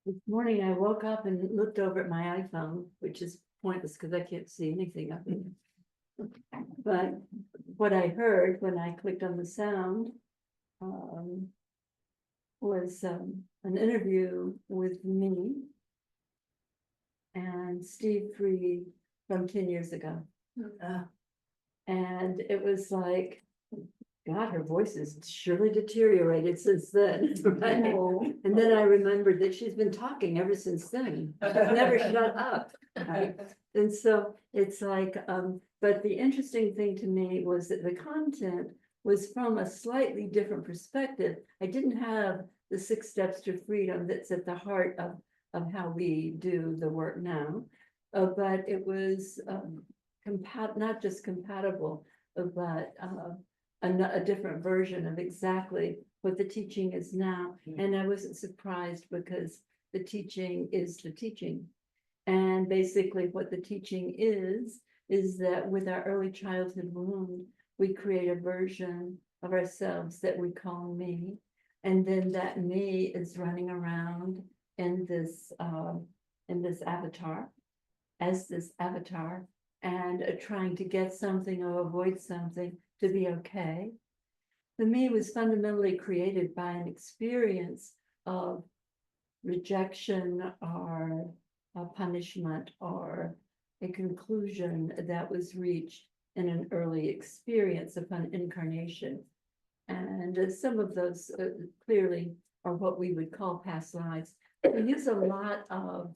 This morning I woke up and looked over at my iPhone, which is pointless because I can't see anything up here. But what I heard when I clicked on the sound was an interview with me and Steve Freed from 10 years ago. And it was like, God, her voice has surely deteriorated since then, right? And then I remembered that she's been talking ever since then. She's never shut up, right? And so it's like, but the interesting thing to me was that the content was from a slightly different perspective. I didn't have the 6 steps to freedom that's at the heart of how we do the work now, but it was not just compatible, but a different version of exactly what the teaching is now. And I wasn't surprised because the teaching is the teaching. And basically what the teaching is that with our early childhood wound, we create a version of ourselves that we call me. And then that me is running around in this avatar, as this avatar, and trying to get something or avoid something to be okay. The me was fundamentally created by an experience of rejection or a punishment or a conclusion that was reached in an early experience upon incarnation. And some of those clearly are what we would call past lives. We use a lot of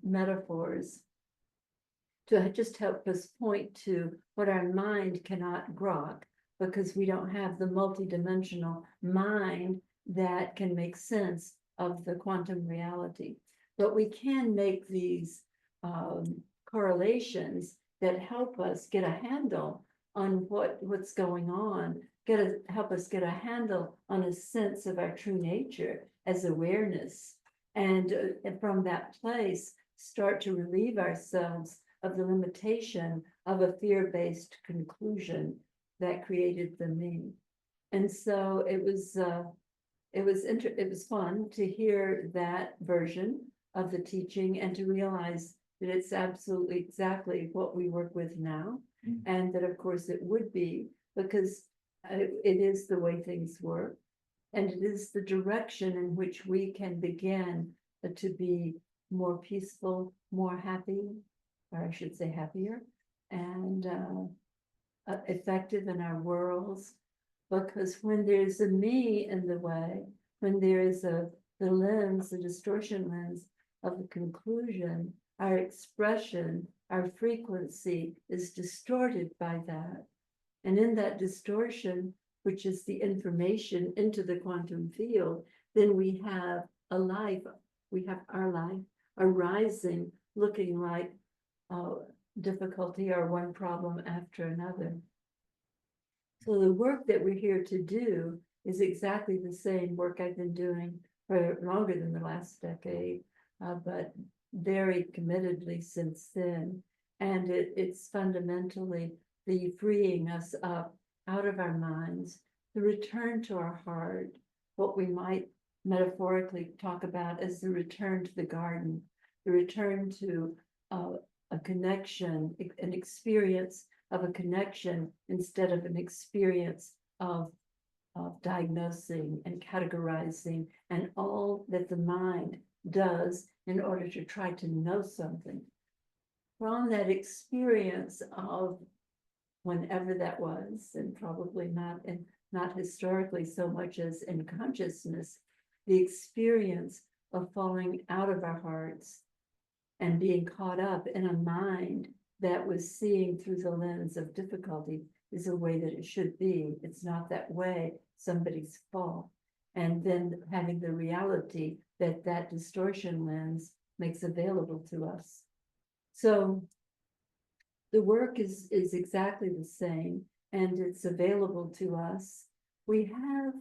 metaphors to just help us point to what our mind cannot grok, because we don't have the multidimensional mind that can make sense of the quantum reality. But we can make these correlations that help us get a handle on what's going on, help us get a handle on a sense of our true nature as awareness. And from that place, start to relieve ourselves of the limitation of a fear-based conclusion that created the me. And so it was fun to hear that version of the teaching and to realize that it's absolutely exactly what we work with now. And that of course it would be, because it is the way things work, and it is the direction in which we can begin to be more peaceful, more happy, or I should say happier, and effective in our worlds. Because when there's a me in the way, when there is the lens, the distortion lens of the conclusion, our expression, our frequency is distorted by that. And in that distortion, which is the information into the quantum field, then we have a life, we have our life arising, looking like difficulty or one problem after another. So the work that we're here to do is exactly the same work I've been doing for longer than the last decade, but very committedly since then. And it's fundamentally the freeing us up out of our minds, the return to our heart, what we might metaphorically talk about as the return to the garden, the return to a connection, an experience of a connection instead of an experience of diagnosing and categorizing and all that the mind does in order to try to know something. From that experience of whenever that was, and probably not historically so much as in consciousness, the experience of falling out of our hearts and being caught up in a mind that was seeing through the lens of difficulty is a way that it should be. It's not that way, somebody's fault. And then having the reality that that distortion lens makes available to us. So the work is exactly the same, and it's available to us. We have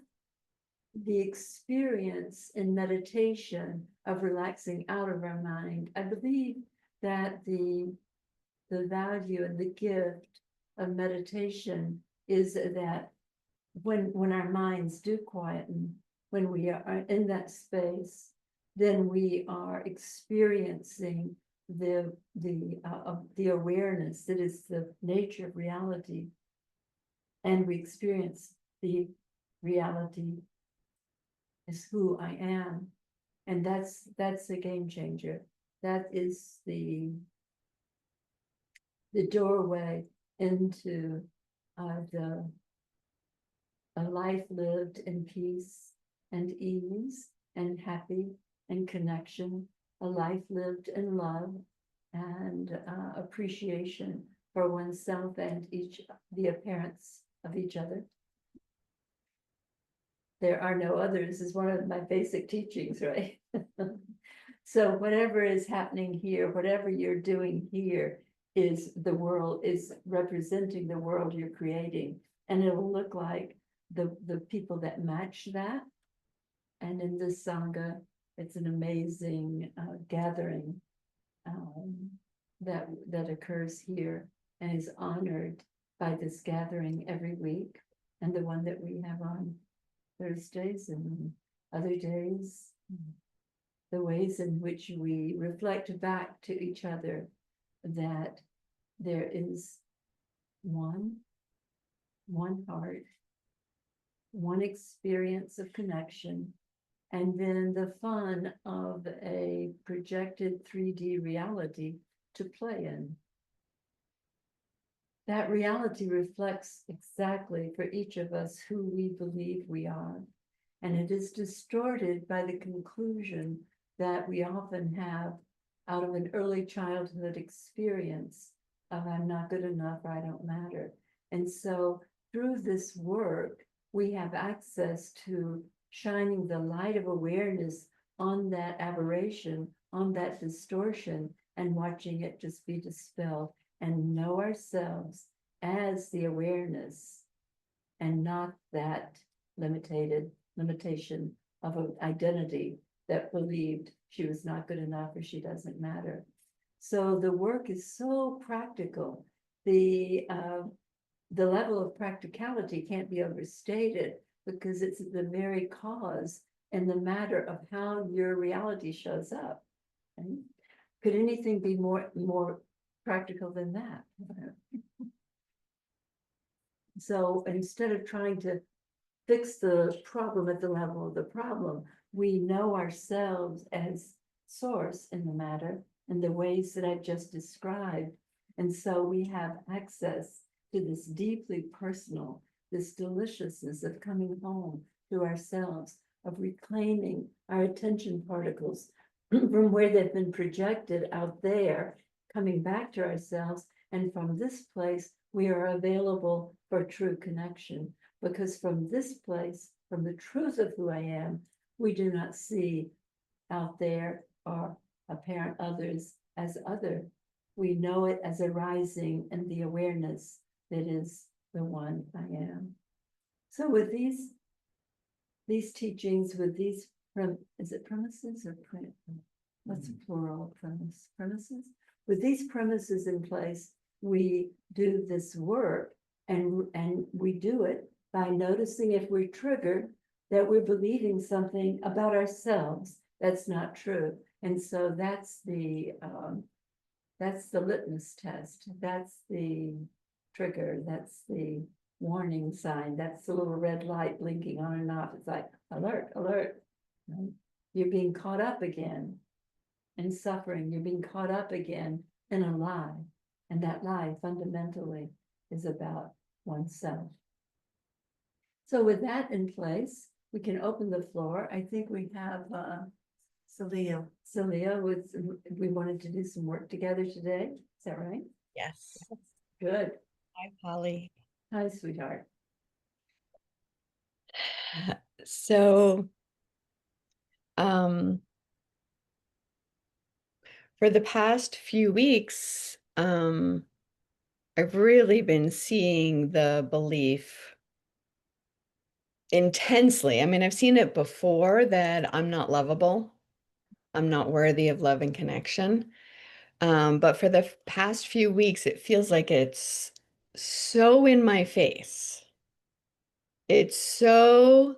the experience in meditation of relaxing out of our mind. I believe that the value and the gift of meditation is that when our minds do quieten, when we are in that space, then we are experiencing the awareness that is the nature of reality, and we experience the reality is who I am, and that's the game changer. That is the doorway into a life lived in peace and ease and happy and connection, a life lived in love and appreciation for oneself and the appearance of each other. There are no others is one of my basic teachings, right? So whatever is happening here, whatever you're doing here, is the world, is representing the world you're creating, and it'll look like the people that match that. And in this sangha, it's an amazing gathering that occurs here and is honored by this gathering every week, and the one that we have on Thursdays and other days, the ways in which we reflect back to each other that there is one heart, one experience of connection, and then the fun of a projected 3D reality to play in. That reality reflects exactly for each of us who we believe we are. And it is distorted by the conclusion that we often have out of an early childhood experience of I'm not good enough, or I don't matter. And so through this work, we have access to shining the light of awareness on that aberration, on that distortion, and watching it just be dispelled, and know ourselves as the awareness and not that limitation of an identity that believed she was not good enough or she doesn't matter. So the work is so practical. The level of practicality can't be overstated, because it's the very cause and the matter of how your reality shows up. Right? Could anything be more practical than that? So instead of trying to fix the problem at the level of the problem, we know ourselves as source in the matter in the ways that I've just described. And so we have access to this deeply personal, this deliciousness of coming home to ourselves, of reclaiming our attention particles from where they've been projected out there, coming back to ourselves. And from this place, we are available for true connection, because from this place, from the truth of who I am, we do not see out there or apparent others as other. We know it as arising in the awareness that is the one I am. So with these teachings, with these, is it premises or what's plural of premise? Premises? With these premises in place, we do this work, and we do it by noticing if we're triggered, that we're believing something about ourselves that's not true. And so that's the litmus test. That's the trigger. That's the warning sign. That's the little red light blinking on and off. It's like, alert, alert. Right? You're being caught up again in suffering. You're being caught up again in a lie. And that lie fundamentally is about oneself. So with that in place, we can open the floor. I think we have Celia, we wanted to do some work together today. Is that right? Yes. Good. Hi, Polly. Hi, sweetheart. So, for the past few weeks, I've really been seeing the belief intensely. I mean, I've seen it before that I'm not lovable. I'm not worthy of love and connection. But for the past few weeks, it feels like it's so in my face. It's so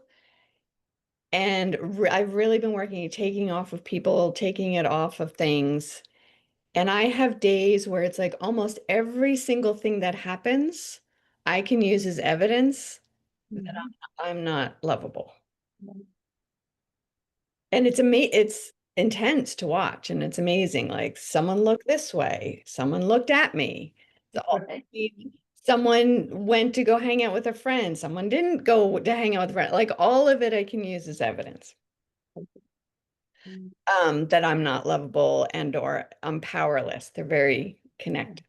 And I've really been working at taking off of people, taking it off of things. And I have days where it's like almost every single thing that happens, I can use as evidence that Mhm. I'm not lovable. And it's intense to watch and it's amazing. Like someone looked this way, someone looked at me. So, Right. someone went to go hang out with a friend, someone didn't go to hang out with a friend. Like all of it I can use as evidence. Mm. That I'm not lovable and or I'm powerless. They're very connected.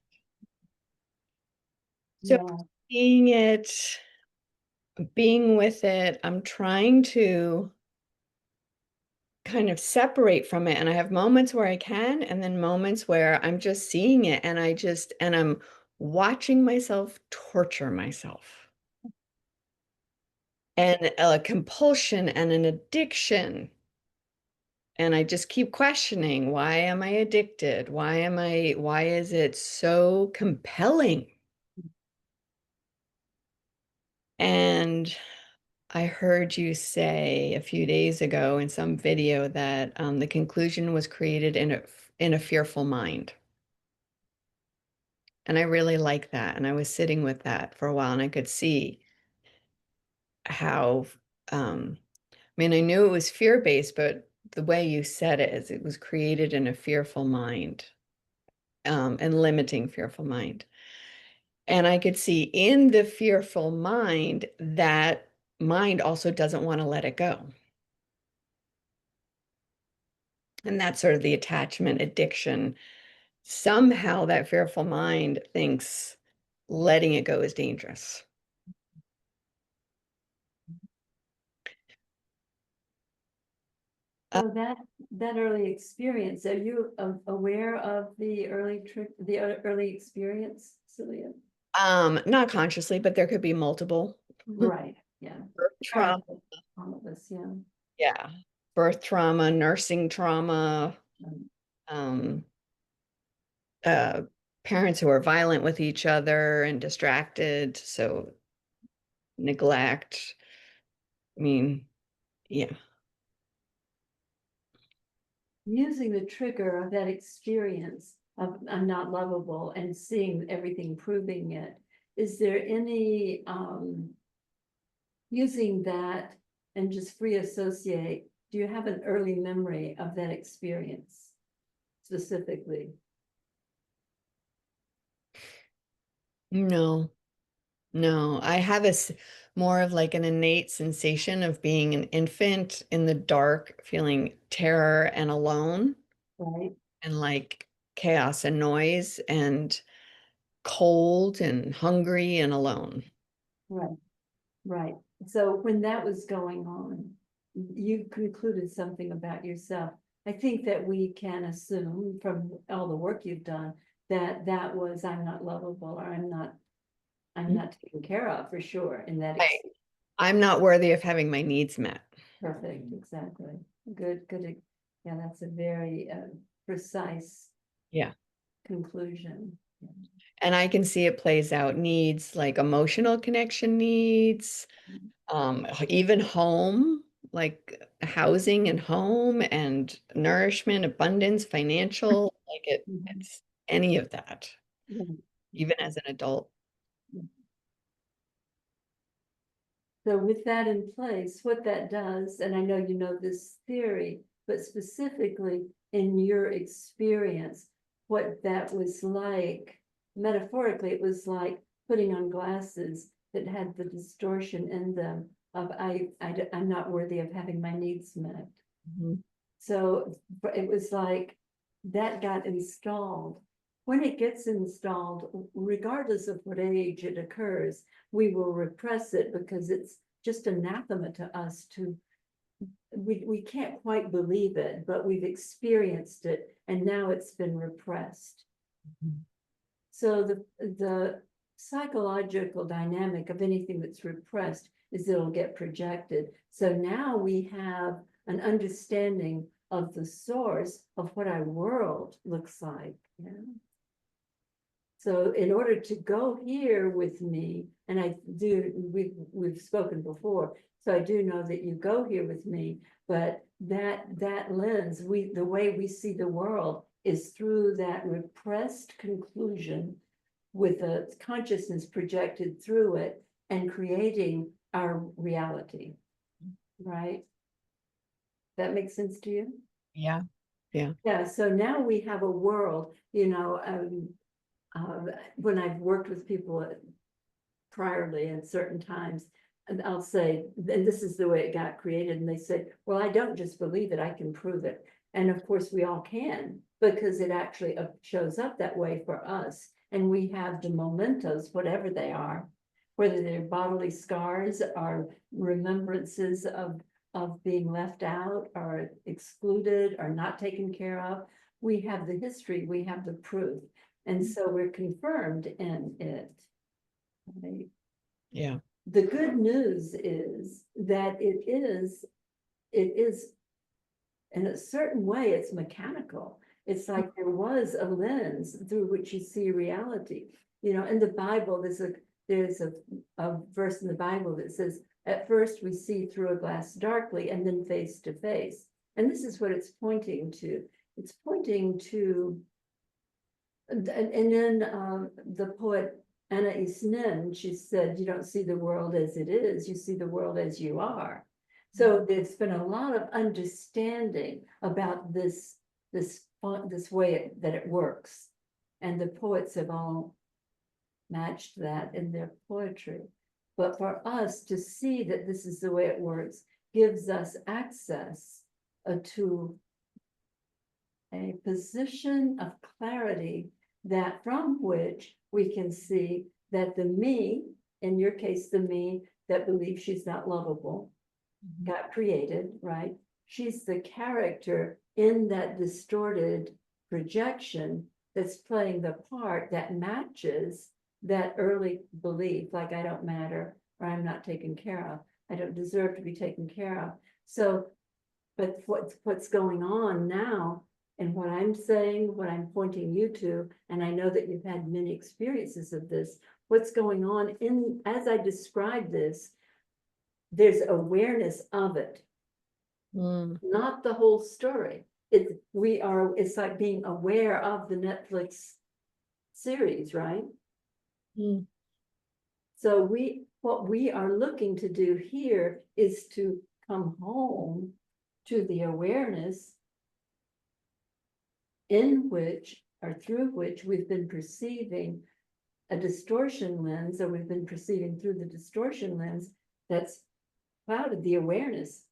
So Yeah. seeing it, being with it, I'm trying to kind of separate from it. And I have moments where I can, and then moments where I'm just seeing it and I'm watching myself torture myself. And a compulsion and an addiction. And I just keep questioning, why am I addicted? Why is it so compelling? And I heard you say a few days ago in some video that the conclusion was created in a fearful mind. And I really like that. And I was sitting with that for a while and I could see how, I mean, I knew it was fear-based, but the way you said it is it was created in a fearful mind, and limiting fearful mind. And I could see in the fearful mind that mind also doesn't want to let it go. And that's sort of the attachment addiction. Somehow that fearful mind thinks letting it go is dangerous. Uh, So that early experience, are you aware of the early experience, Celia? not consciously, but there could be multiple. Right, yeah. Birth trauma, All of us, yeah. yeah. Birth trauma, nursing trauma, Um, um, uh, parents who are violent with each other and distracted, so neglect. I mean, yeah. Using the trigger of that experience of I'm not lovable and seeing everything proving it, is there any using that and just free associate, do you have an early memory of that experience specifically? No, no. I have more of like an innate sensation of being an infant in the dark, feeling terror and alone Right, and like chaos and noise and cold and hungry and alone. right, right. So when that was going on, you concluded something about yourself. I think that we can assume from all the work you've done that that was I'm not lovable or I'm not taken care of for sure in that Right. I'm not worthy of having my needs met. perfect, exactly. Good. Yeah, that's a very precise Yeah. conclusion. And I can see it plays out needs like emotional connection needs, even home, like housing and home and nourishment, abundance, financial, like Mhm. it's any of that, Yeah. even as an adult. So with that in place, what that does, and I know you know this theory, but specifically in your experience, what that was like, metaphorically, it was like putting on glasses that had the distortion in them of I'm not worthy of having my needs met. Mhm. So it was like that got installed. When it gets installed, regardless of what age it occurs, we will repress it because it's just anathema to us to, we can't quite believe it, but we've experienced it and now it's been repressed. So the psychological dynamic of anything that's repressed is it'll get projected. So now we have an understanding of the source of what our world looks like. Yeah. So in order to go here with me, and we've spoken before, so I do know that you go here with me, but that lens, the way we see the world is through that repressed conclusion with a consciousness projected through it and creating our reality, right? That makes sense to you? Yeah. Yeah. Yeah, so now we have a world, when I've worked with people priorly at certain times, and I'll say, and this is the way it got created, and they say, well, I don't just believe it, I can prove it. And of course we all can, because it actually shows up that way for us. And we have the mementos, whatever they are, whether they're bodily scars or remembrances of being left out or excluded or not taken care of. We have the history, we have the proof. And so we're confirmed in it. Right? Yeah. The good news is that it is in a certain way, it's mechanical. It's like there was a lens through which you see reality. In the Bible, there's a verse in the Bible that says, at first we see through a glass darkly and then face to face. And this is what it's pointing to. It's pointing to, and then the poet Anais Nin, she said, you don't see the world as it is, you see the world as you are. So there's been a lot of understanding about this way that it works. And the poets have all matched that in their poetry. But for us to see that this is the way it works gives us access to a position of clarity that from which we can see that the me, in your case, the me that believes she's not lovable, got created, right? She's the character in that distorted projection that's playing the part that matches that early belief, like I don't matter, or I'm not taken care of, I don't deserve to be taken care of. So, but what's going on now, and what I'm saying, what I'm pointing you to, and I know that you've had many experiences of this, what's going on as I describe this, there's awareness of it, not the whole story. It's like being aware of the Netflix series, right? So what we are looking to do here is to come home to the awareness in which or through which we've been perceiving a distortion lens, or we've been perceiving through the distortion lens that's clouded the awareness.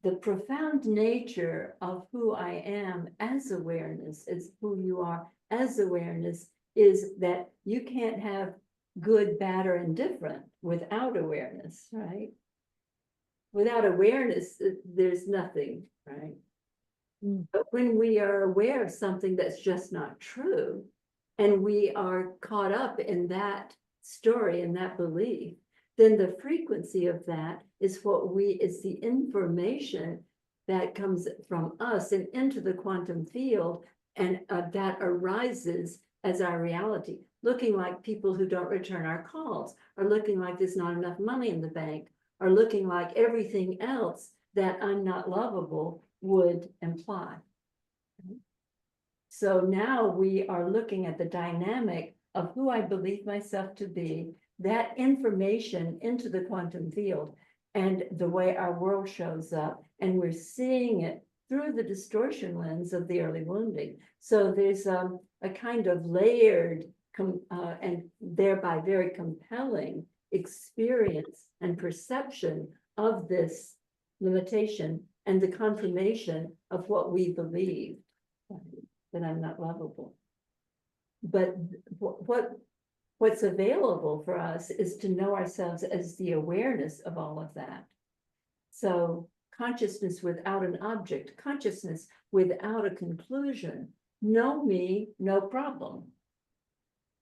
The profound nature of who I am as awareness, is who you are as awareness, is that you can't have good, bad, or indifferent without awareness, right? Without awareness, there's nothing, right? But when we are aware of something that's just not true, and we are caught up in that story and that belief, then the frequency of that is is the information that comes from us and into the quantum field, and that arises as our reality, looking like people who don't return our calls, or looking like there's not enough money in the bank, or looking like everything else that I'm not lovable would imply. So now we are looking at the dynamic of who I believe myself to be, that information into the quantum field, and the way our world shows up, and we're seeing it through the distortion lens of the early wounding. So there's a kind of layered and thereby very compelling experience and perception of this limitation and the confirmation of what we believe, that I'm not lovable. But what's available for us is to know ourselves as the awareness of all of that. So consciousness without an object, consciousness without a conclusion. Know me, no problem.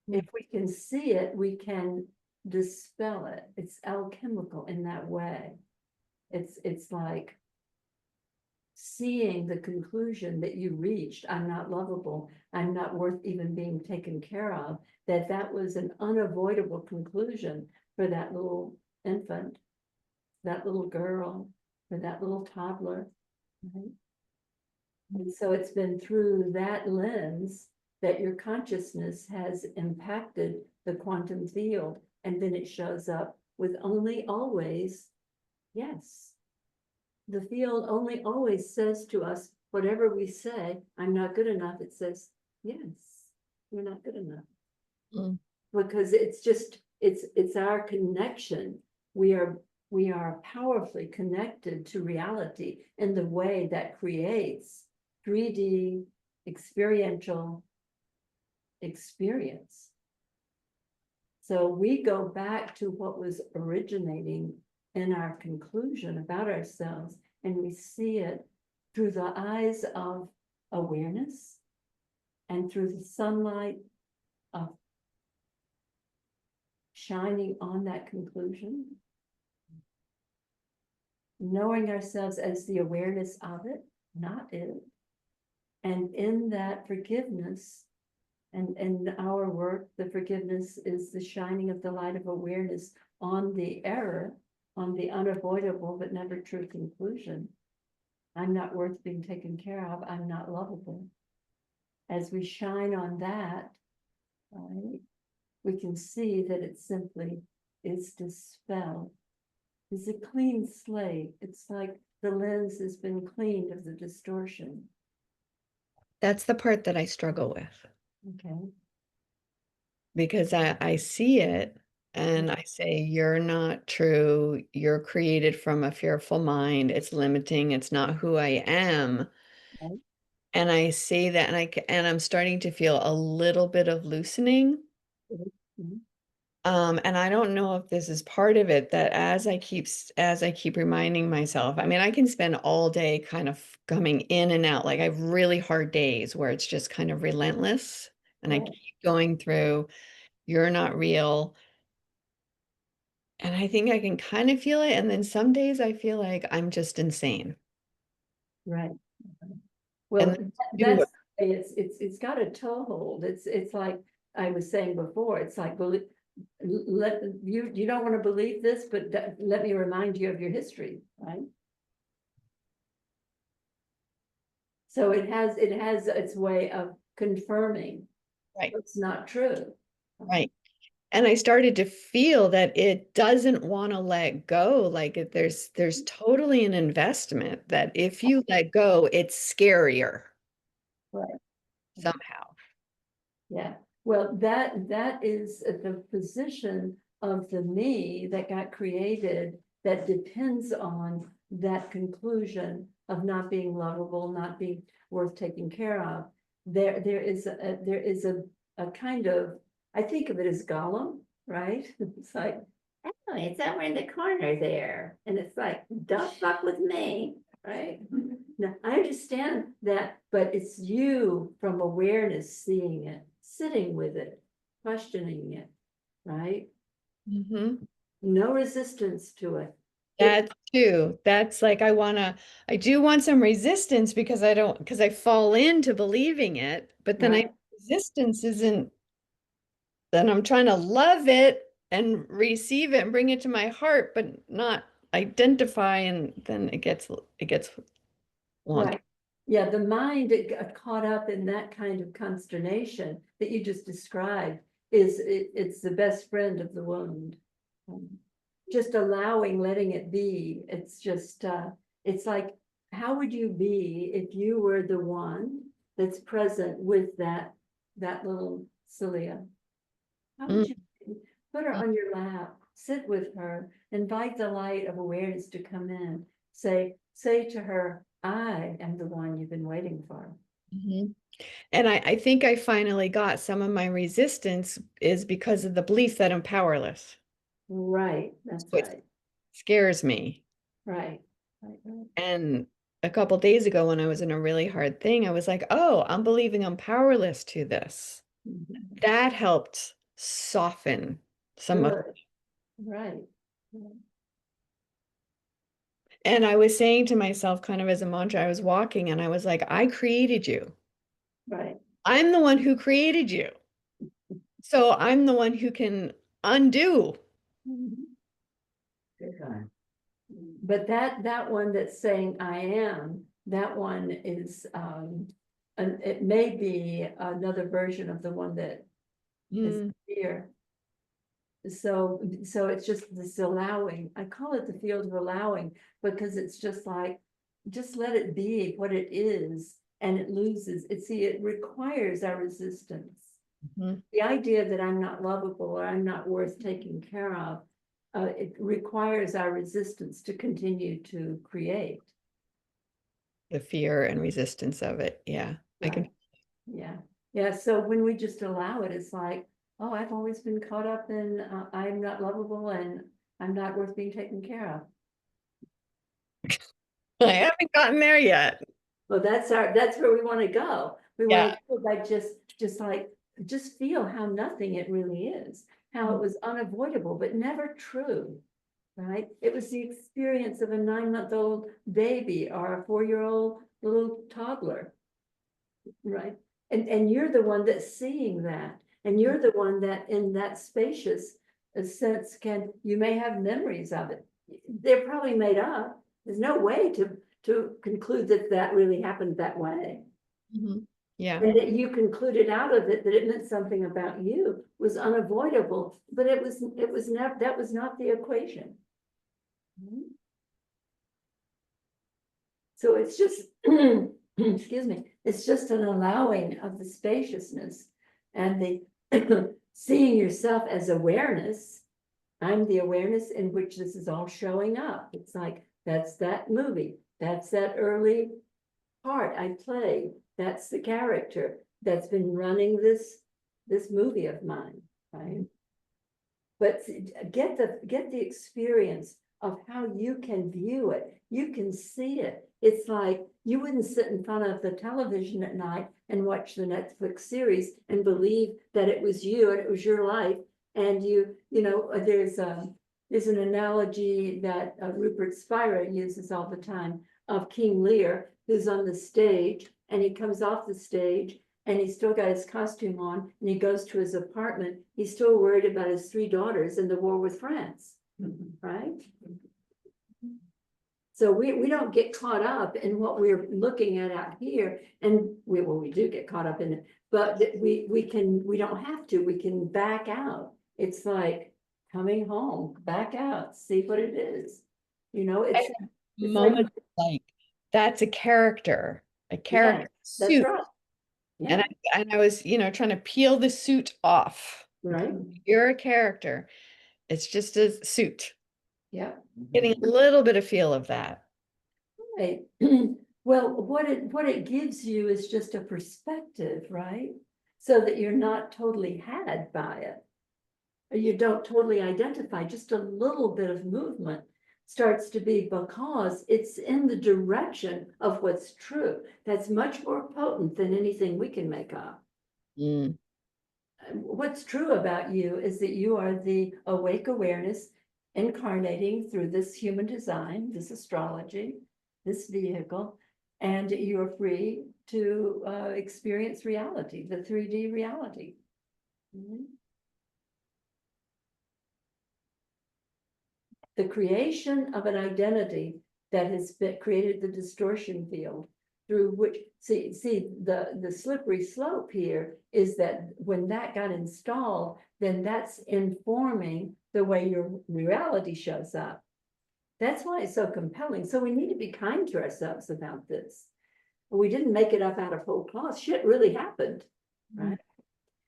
If we can see it, we can dispel it. It's alchemical in that way. It's like seeing the conclusion that you reached, I'm not lovable, I'm not worth even being taken care of, that was an unavoidable conclusion for that little infant, that little girl, or that little toddler. Right? And so it's been through that lens that your consciousness has impacted the quantum field, and then it shows up with only always yes. The field only always says to us, whatever we say, I'm not good enough, it says, yes, you're not good enough. Mm. Because it's just, it's our connection. We are powerfully connected to reality in the way that creates 3D experiential experience. So we go back to what was originating in our conclusion about ourselves, and we see it through the eyes of awareness and through the sunlight of shining on that conclusion, knowing ourselves as the awareness of it, not it. And in that forgiveness, and in our work, the forgiveness is the shining of the light of awareness on the error, on the unavoidable but never true conclusion. I'm not worth being taken care of. I'm not lovable. As we shine on that, right, we can see that it simply is dispelled. It's a clean slate. It's like the lens has been cleaned of the distortion. That's the part that I struggle with, Okay. because I see it and I say, you're not true. You're created from a fearful mind. It's limiting. It's not who I am. Right. And I say that, and I'm starting to feel a little bit of loosening. Mhm. And I don't know if this is part of it, that as I keep reminding myself, I mean, I can spend all day kind of coming in and out. Like I have really hard days where it's just kind of relentless. And I Right. keep going through, you're not real. And I think I can kind of feel it. And then some days I feel like I'm just insane. Right. And Well, then that's, it's got a toehold. It's like I was saying before, it's like, let you don't want to believe this, but let me remind you of your history, right? So it has its way of confirming right, it's not true. right. And I started to feel that it doesn't want to let go. Like there's totally an investment that if you let go, it's scarier Right. somehow. Yeah. Well, that is the position of the me that got created that depends on that conclusion of not being lovable, not being worth taking care of. There is a kind of, I think of it as Gollum, right? It's like, oh, it's over in the corner there. And it's like, don't fuck with me, right? Now, I understand that, but it's you from awareness seeing it, sitting with it, questioning it, right? Mhm. No resistance to it. That too. That's like I do want some resistance because I fall into believing it, but then Right, resistance isn't, then I'm trying to love it and receive it and bring it to my heart, but not identify, and then it gets wonky. right. Yeah, the mind that got caught up in that kind of consternation that you just described it's the best friend of the wound. Um, Just allowing, letting it be. It's just, it's like, how would you be if you were the one that's present with that little Celia? How would you be? Put her on your lap, sit with her, invite the light of awareness to come in. Say to her, I am the one you've been waiting for. Mhm. And I think I finally got some of my resistance is because of the belief that I'm powerless. Right, that's So it right. scares me. Right, right, right. And a couple days ago when I was in a really hard thing, I was like, oh, I'm believing I'm powerless to this. Mhm. That helped soften some of, Good, right. Right. And I was saying to myself, kind of as a mantra, I was walking and I was like, I created you. Right. I'm the one who created you. So I'm the one who can undo. Mhm. But that one that's saying I am, that one is, and it may be another version of the one that is Mm, here. So it's just this allowing, I call it the field of allowing, because it's just like, just let it be what it is, and it loses, it requires our resistance. mhm. The idea that I'm not lovable or I'm not worth taking care of, it requires our resistance to continue to create. The fear and resistance of it. Yeah. I can. Right. Yeah. Yeah. So when we just allow it, it's like, oh, I've always been caught up in, I'm not lovable and I'm not worth being taken care of. I haven't gotten there yet. Well, that's where we want to go. We want Yeah. to go by just feel how nothing it really is, how it was unavoidable, but never true. Right? It was the experience of a 9-month-old baby or a 4-year-old little toddler. Right? And you're the one that's seeing that. And you're the one that in that spacious sense you may have memories of it. They're probably made up. There's no way to conclude that that really happened that way. Mhm. Yeah. And that you concluded out of it that it meant something about you was unavoidable, but it was never, that was not the equation. So it's just, excuse me, it's just an allowing of the spaciousness and the seeing yourself as awareness. I'm the awareness in which this is all showing up. It's like, that's that movie. That's that early part I played. That's the character that's been running this movie of mine, right? But get the experience of how you can view it. You can see it. It's like you wouldn't sit in front of the television at night and watch the Netflix series and believe that it was you and it was your life. And there's an analogy that Rupert Spira uses all the time of King Lear, who's on the stage and he comes off the stage and he's still got his costume on and he goes to his apartment. He's still worried about his 3 daughters and the war with France, right? So we don't get caught up in what we're looking at out here, and we do get caught up in it, but we don't have to. We can back out. It's like coming home, back out, see what it is. It's like, Moment like that's a yeah, character that's suit. right. And Yeah, I was, trying to peel the suit off. right. You're a character. It's just a suit. Yeah. Getting a little bit of feel of that. Right. Well, what it gives you is just a perspective, right? So that you're not totally had by it. Or you don't totally identify, just a little bit of movement starts to be because it's in the direction of what's true. That's much more potent than anything we can make up. Mm. What's true about you is that you are the awake awareness incarnating through this human design, this astrology, this vehicle, and you are free to experience reality, the 3D reality. Mhm. The creation of an identity that has created the distortion field through which, the slippery slope here is that when that got installed, then that's informing the way your reality shows up. That's why it's so compelling. So we need to be kind to ourselves about this. We didn't make it up out of whole cloth. Shit really happened, right?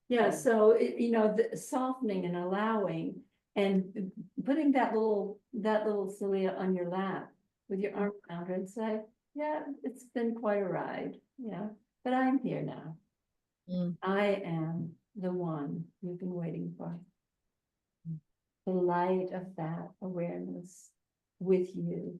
Yeah, so the softening and allowing and putting that little Celia on your lap with your arm around her and say, yeah, it's been quite a ride. Yeah, but I'm here now. Mm. I am the one you've been waiting for. The light of that awareness with you.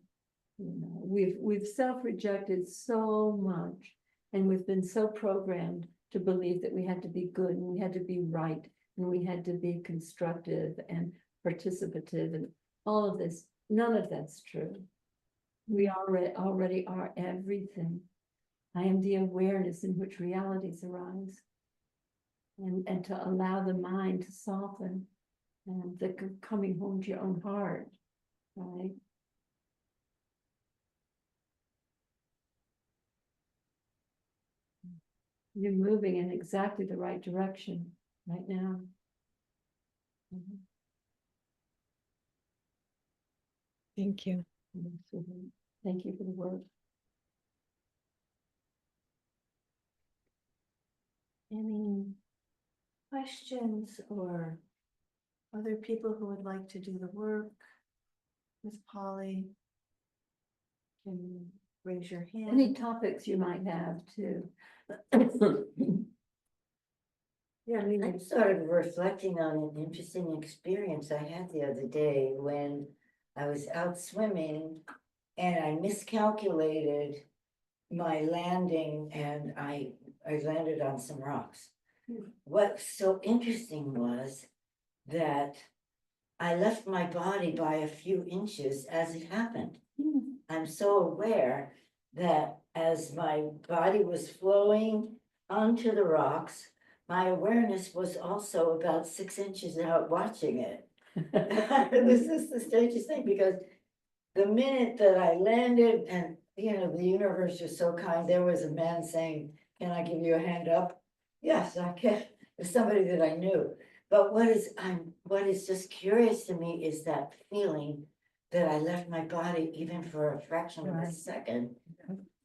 We've self-rejected so much, and we've been so programmed to believe that we had to be good and we had to be right and we had to be constructive and participative and all of this. None of that's true. We already are everything. I am the awareness in which realities arise. And to allow the mind to soften and the coming home to your own heart, right? You're moving in exactly the right direction right now. Mhm. Thank you. Thank you for the work. Any questions or other people who would like to do the work with Polly? Can raise your hand. Any topics you might have too. Yeah, I mean, I'm sort of reflecting on an interesting experience I had the other day when I was out swimming and I miscalculated my landing and I landed on some rocks. What's so interesting was that I left my body by a few inches as it happened. I'm so aware that as my body was flowing onto the rocks, my awareness was also about 6 inches out watching it. This is the strangest thing because the minute that I landed and, the universe was so kind, there was a man saying, "Can I give you a hand up?" Yes, I can. It's somebody that I knew. But what is just curious to me is that feeling that I left my body even for a fraction of a Right. second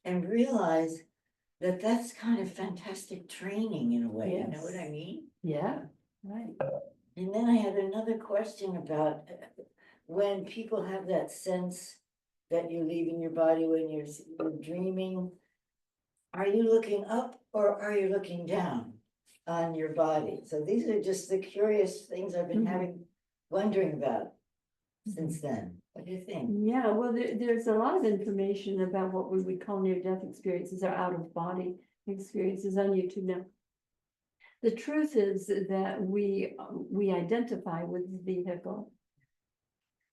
and realize that that's kind of fantastic training in a way, you know what I Yes. mean? Yeah, right. And then I had another question about when people have that sense that you're leaving your body when you're dreaming. Are you looking up or are you looking down on your body? So these are just the curious things I've been wondering about since then. What do you think? Yeah, well, there's a lot of information about what we would call near-death experiences or out-of-body experiences on YouTube now. The truth is that we identify with the vehicle,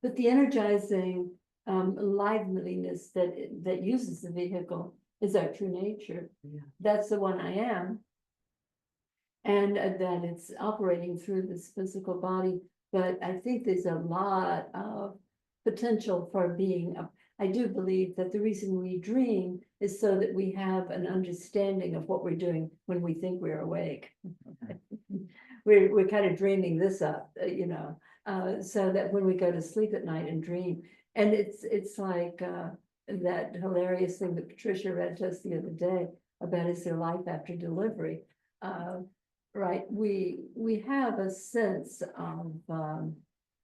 but the energizing liveliness that uses the vehicle is our true nature. Yeah. That's the one I am. And that it's operating through this physical body. But I think there's a lot of potential for being, I do believe that the reason we dream is so that we have an understanding of what we're doing when we think we're awake. We're kind of dreaming this up, so that when we go to sleep at night and dream, and it's like that hilarious thing that Patricia read to us the other day about is there life after delivery? Right, we have a sense of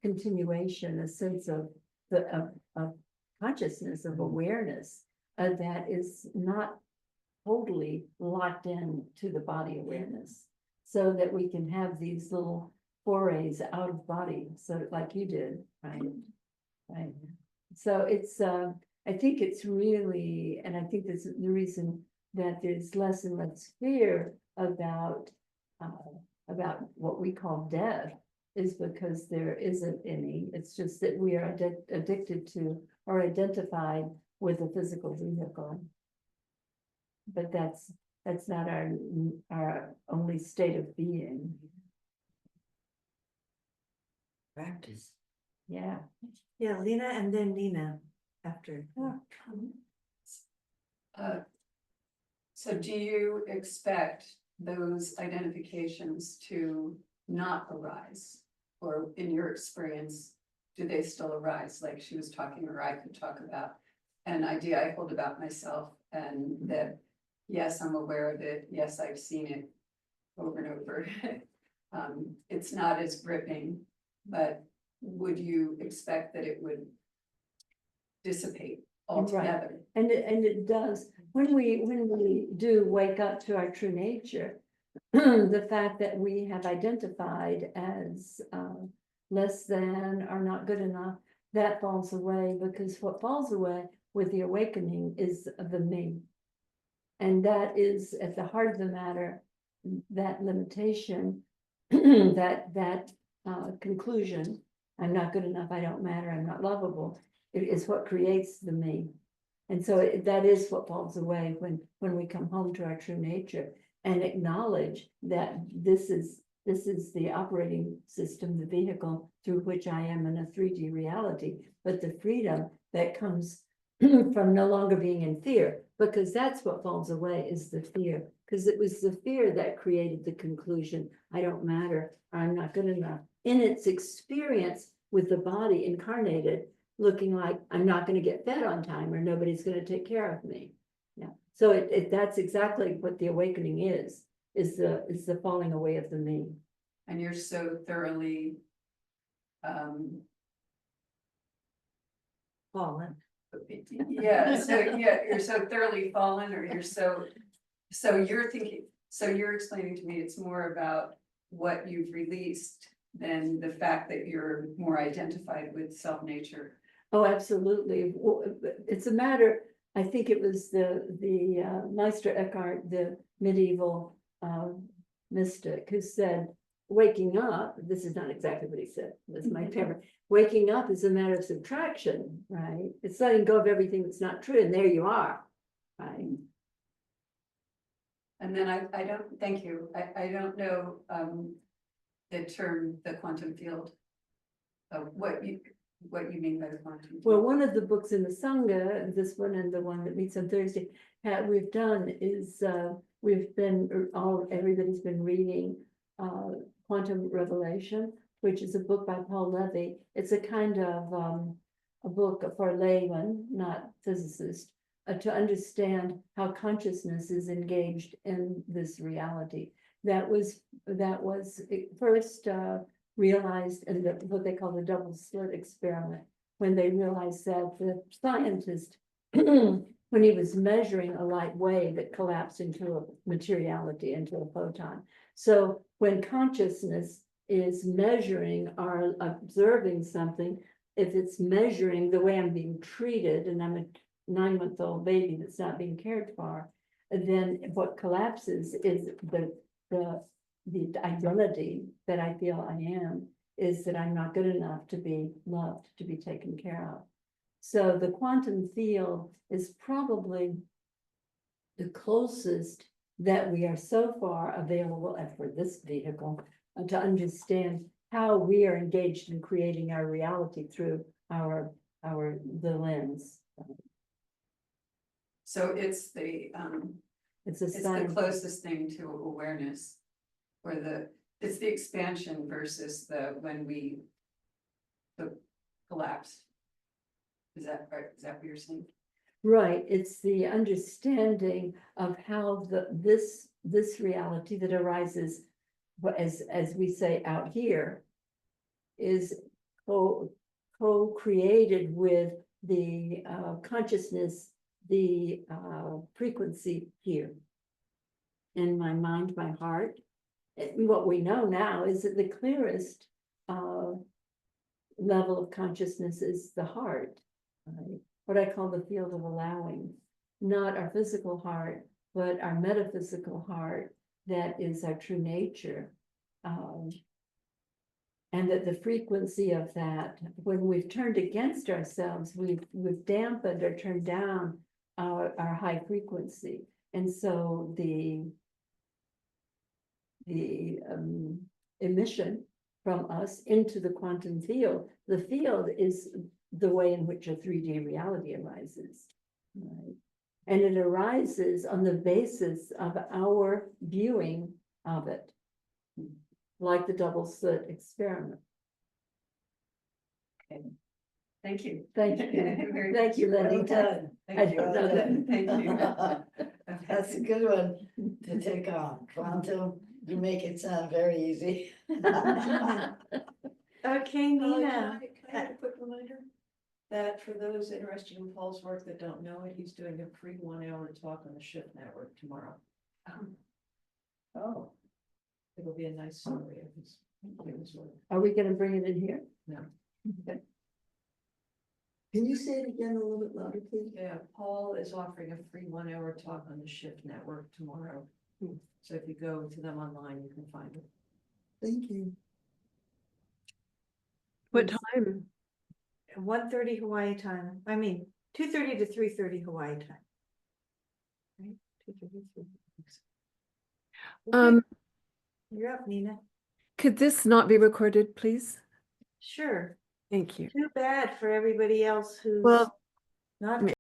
continuation, a sense of of consciousness, of awareness that is not totally locked in to the body awareness, so that we can have these little forays out of body, so like you did, right? Right. So it's I think it's really, and I think this is the reason that there's less and less fear about what we call death, is because there isn't any. It's just that we are addicted to or identified with a physical vehicle. But that's not our only state of being. Practice. Yeah. Yeah, Lena and then Nina after. So do you expect those identifications to not arise? Or in your experience, do they still arise? Like she was talking, or I could talk about an idea I hold about myself, and that, yes, I'm aware of it. Yes, I've seen it over and over. It's not as gripping, but would you expect that it would dissipate altogether? And it does, when we do wake up to our true nature, the fact that we have identified as less than or not good enough, that falls away, because what falls away with the awakening is the me. And that is at the heart of the matter, that limitation, that conclusion, I'm not good enough, I don't matter, I'm not lovable, it is what creates the me. And so that is what falls away when we come home to our true nature and acknowledge that this is the operating system, the vehicle through which I am in a 3D reality, but the freedom that comes from no longer being in fear, because that's what falls away is the fear, because it was the fear that created the conclusion, I don't matter, I'm not good enough. In its experience with the body incarnated, looking like I'm not going to get fed on time or nobody's going to take care of me. Yeah. So that's exactly what the awakening is the falling away of the me. And you're so thoroughly Fallen. yeah, you're so thoroughly fallen, or you're so you're thinking, so you're explaining to me it's more about what you've released than the fact that you're more identified with self-nature. Oh, absolutely. Well, it's a matter, I think it was the Meister Eckhart, the medieval mystic, who said, waking up, this is not exactly what he said, that's my favorite. Waking up is a matter of subtraction, right? It's letting go of everything that's not true, and there you are, right? And then I don't, thank you, I don't know the term, the quantum field. What you mean by the quantum field? Well, one of the books in the Sangha, this one and the one that meets on Thursday, we've done is everybody's been reading Quantum Revelation, which is a book by Paul Levy. It's a kind of a book for laymen, not physicists, to understand how consciousness is engaged in this reality. That was first realized in what they call the double slit experiment, when they realized that the scientist, when he was measuring a light wave, it collapsed into a materiality, into a photon. So when consciousness is measuring or observing something, if it's measuring the way I'm being treated, and I'm a 9-month-old baby that's not being cared for, then what collapses is the identity that I feel I am, is that I'm not good enough to be loved, to be taken care of. So the quantum field is probably the closest that we are so far available for this vehicle to understand how we are engaged in creating our reality through the lens. So it's the It's a it's the sign. closest thing to awareness, or it's the expansion versus when we collapse. Is that right? Is that what you're saying? Right, it's the understanding of how this reality that arises, as we say out here, is co-created with the consciousness, the frequency here in my mind, my heart. What we know now is that the clearest level of consciousness is the heart, right? What I call the field of allowing, not our physical heart, but our metaphysical heart, that is our true nature. And that the frequency of that, when we've turned against ourselves, we've dampened or turned down our high frequency. And so the emission from us into the quantum field, the field is the way in which a 3D reality arises, right? And it arises on the basis of our viewing of it, like the double slit experiment. Okay. Thank you. Thank you. Very Thank you, Well Lenny. done. I don't know that. Thank you. That's a good one to take on. Quantum, you make it sound very easy. Okay, Nina. Can I have a quick reminder? That for those interested in Paul's work that don't know it, he's doing a free 1-hour talk on the Shift Network tomorrow. Oh, It'll be a nice summary of his work. Are we gonna bring it in here? No. Okay. Can you say it again a little bit louder, please? Yeah, Paul is offering a free 1-hour talk on the Shift Network tomorrow. So if you go to them online, you can find it. Thank you. What time? 1:30 Hawaii time. I mean, 2:30 to 3:30 Hawaii time. Right, 2:30 to 3:30. Okay, you're up, Nina. Could this not be recorded, please? Sure, Thank you. too bad for everybody else who's Well, not